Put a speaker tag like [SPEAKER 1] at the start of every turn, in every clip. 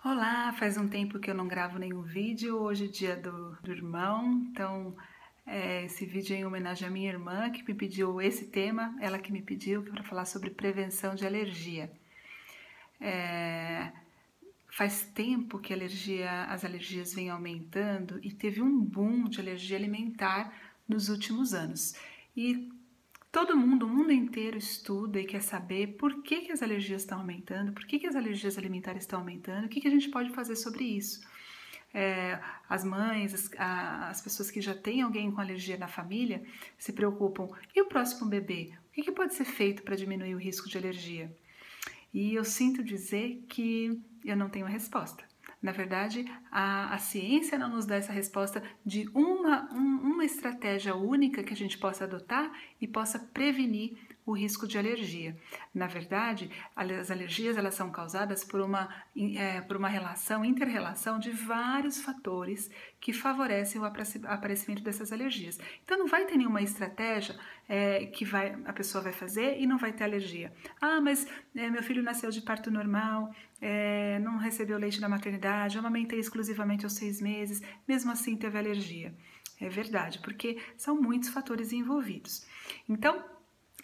[SPEAKER 1] Olá, faz um tempo que eu não gravo nenhum vídeo, hoje é dia do irmão, então esse vídeo é em homenagem à minha irmã que me pediu esse tema, ela que me pediu, que é para falar sobre prevenção de alergia. Faz tempo que as alergias vêm aumentando e teve um boom de alergia alimentar nos últimos anos. E todo mundo, o mundo inteiro estuda e quer saber por que as alergias estão aumentando, por que as alergias alimentares estão aumentando, o que a gente pode fazer sobre isso. As mães, as pessoas que já têm alguém com alergia na família se preocupam. E o próximo bebê? O que pode ser feito para diminuir o risco de alergia? E eu sinto dizer que eu não tenho a resposta. Na verdade, a ciência não nos dá essa resposta de uma estratégia única que a gente possa adotar e possa prevenir o risco de alergia. Na verdade, as alergias elas são causadas por uma inter-relação de vários fatores que favorecem o aparecimento dessas alergias. Então não vai ter nenhuma estratégia que a pessoa vai fazer e não vai ter alergia. Ah, mas meu filho nasceu de parto normal, não recebeu leite na maternidade, eu amamentei exclusivamente aos 6 meses, mesmo assim teve alergia. É verdade, porque são muitos fatores envolvidos. Então,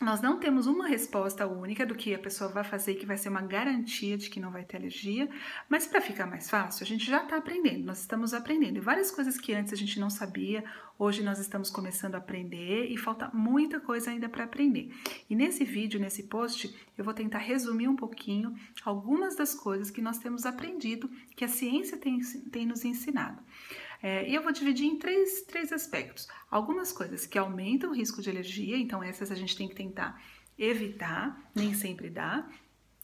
[SPEAKER 1] nós não temos uma resposta única do que a pessoa vai fazer que vai ser uma garantia de que não vai ter alergia, mas para ficar mais fácil, a gente já está aprendendo, nós estamos aprendendo. E várias coisas que antes a gente não sabia, hoje nós estamos começando a aprender e falta muita coisa ainda para aprender. E nesse vídeo, nesse post, eu vou tentar resumir um pouquinho algumas das coisas que nós temos aprendido, que a ciência tem nos ensinado. E eu vou dividir em três aspectos. Algumas coisas que aumentam o risco de alergia, então essas a gente tem que tentar evitar, nem sempre dá,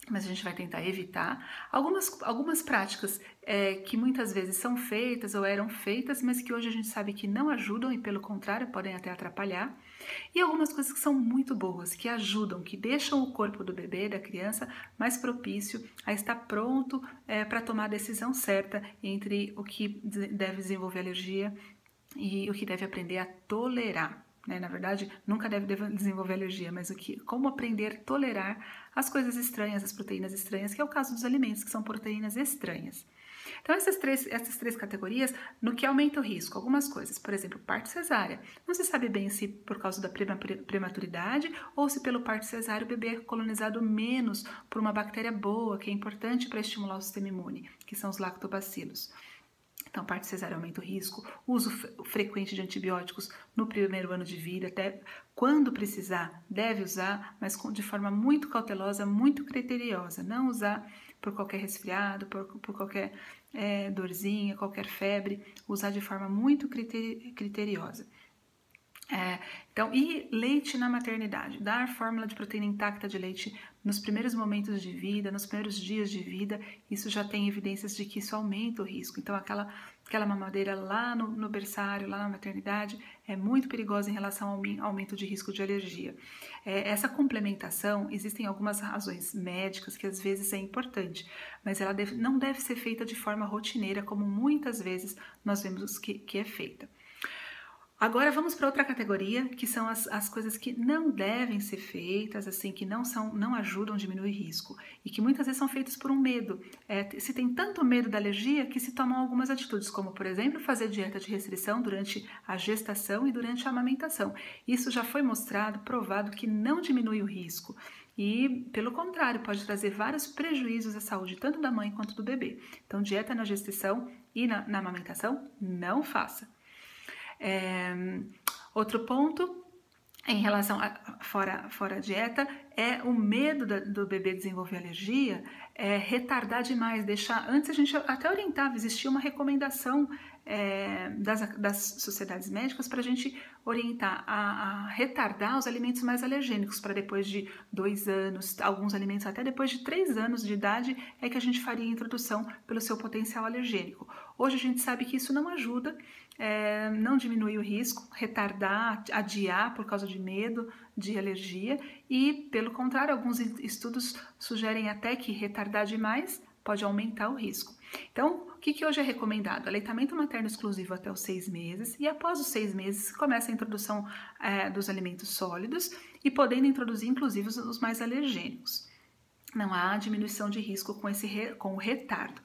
[SPEAKER 1] mas a gente vai tentar evitar. Algumas práticas que muitas vezes são feitas ou eram feitas, mas que hoje a gente sabe que não ajudam e pelo contrário podem até atrapalhar. E algumas coisas que são muito boas, que ajudam, que deixam o corpo do bebê, da criança, mais propício a estar pronto para tomar a decisão certa entre o que deve desenvolver alergia e o que deve aprender a tolerar. Na verdade, nunca deve desenvolver alergia, mas como aprender a tolerar as coisas estranhas, as proteínas estranhas, que é o caso dos alimentos, que são proteínas estranhas. Então, essas três categorias, no que aumenta o risco, algumas coisas, por exemplo, parto cesárea. Não se sabe bem se por causa da prematuridade ou se pelo parto cesárea o bebê é colonizado menos por uma bactéria boa, que é importante para estimular o sistema imune, que são os lactobacilos. Então, parto cesárea aumenta o risco, uso frequente de antibióticos no primeiro ano de vida, até quando precisar, deve usar, mas de forma muito cautelosa, muito criteriosa. Não usar por qualquer resfriado, por qualquer dorzinha, qualquer febre, usar de forma muito criteriosa. Então, e leite na maternidade, dar fórmula de proteína intacta de leite nos primeiros momentos de vida, nos primeiros dias de vida, isso já tem evidências de que isso aumenta o risco. Então, aquela mamadeira lá no berçário, lá na maternidade, é muito perigosa em relação ao aumento de risco de alergia. Essa complementação, existem algumas razões médicas que às vezes é importante, mas ela não deve ser feita de forma rotineira, como muitas vezes nós vemos que é feita. Agora vamos para outra categoria, que são as coisas que não devem ser feitas, assim, que não ajudam a diminuir risco e que muitas vezes são feitas por um medo. Se tem tanto medo da alergia que se tomam algumas atitudes, como por exemplo fazer dieta de restrição durante a gestação e durante a amamentação. Isso já foi mostrado, provado que não diminui o risco e, pelo contrário, pode trazer vários prejuízos à saúde tanto da mãe quanto do bebê. Então, dieta na gestação e na amamentação, não faça. Outro ponto em relação fora a dieta é o medo do bebê desenvolver alergia, retardar demais, antes a gente até orientava, existia uma recomendação das sociedades médicas para a gente orientar a retardar os alimentos mais alergênicos para depois de 2 anos, alguns alimentos até depois de 3 anos de idade é que a gente faria a introdução pelo seu potencial alergênico. Hoje a gente sabe que isso não ajuda, não diminui o risco, retardar, adiar por causa de medo de alergia e, pelo contrário, alguns estudos sugerem até que retardar demais pode aumentar o risco. Então, o que hoje é recomendado? Aleitamento materno exclusivo até os 6 meses e após os 6 meses começa a introdução dos alimentos sólidos e podendo introduzir inclusive os mais alergênicos. Não há diminuição de risco com o retardo.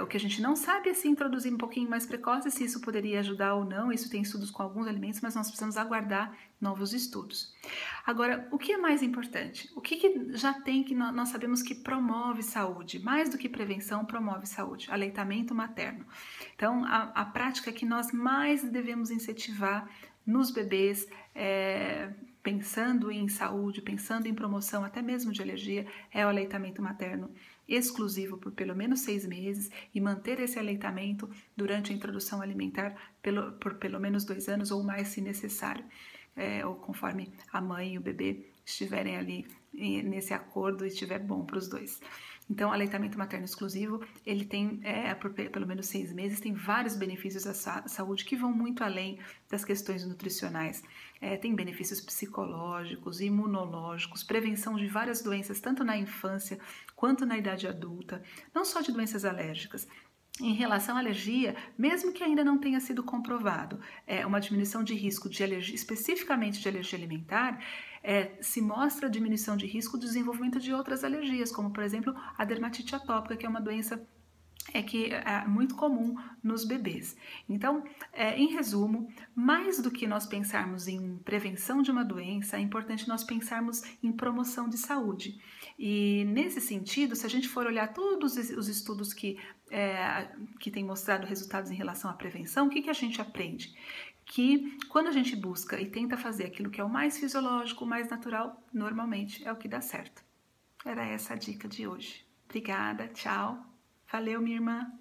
[SPEAKER 1] O que a gente não sabe é se introduzir um pouquinho mais precoce, se isso poderia ajudar ou não. Isso tem estudos com alguns alimentos, mas nós precisamos aguardar novos estudos. Agora, o que é mais importante? O que já tem que nós sabemos que promove saúde? Mais do que prevenção, promove saúde. Aleitamento materno. Então, a prática que nós mais devemos incentivar nos bebês, pensando em saúde, pensando em promoção até mesmo de alergia, é o aleitamento materno exclusivo por pelo menos 6 meses e manter esse aleitamento durante a introdução alimentar por pelo menos 2 anos ou mais se necessário, ou conforme a mãe e o bebê estiverem ali nesse acordo e estiver bom para os dois. Então, o aleitamento materno exclusivo, ele tem, por pelo menos 6 meses, tem vários benefícios à saúde que vão muito além das questões nutricionais. Tem benefícios psicológicos, imunológicos, prevenção de várias doenças, tanto na infância quanto na idade adulta, não só de doenças alérgicas. Em relação à alergia, mesmo que ainda não tenha sido comprovado uma diminuição de risco de alergia, especificamente de alergia alimentar, se mostra a diminuição de risco do desenvolvimento de outras alergias, como por exemplo a dermatite atópica, que é uma doença que é muito comum nos bebês. Então, em resumo, mais do que nós pensarmos em prevenção de uma doença, é importante nós pensarmos em promoção de saúde. E nesse sentido, se a gente for olhar todos os estudos que têm mostrado resultados em relação à prevenção, o que a gente aprende? Que quando a gente busca e tenta fazer aquilo que é o mais fisiológico, o mais natural, normalmente é o que dá certo. Era essa a dica de hoje. Obrigada, tchau. Valeu, minha irmã.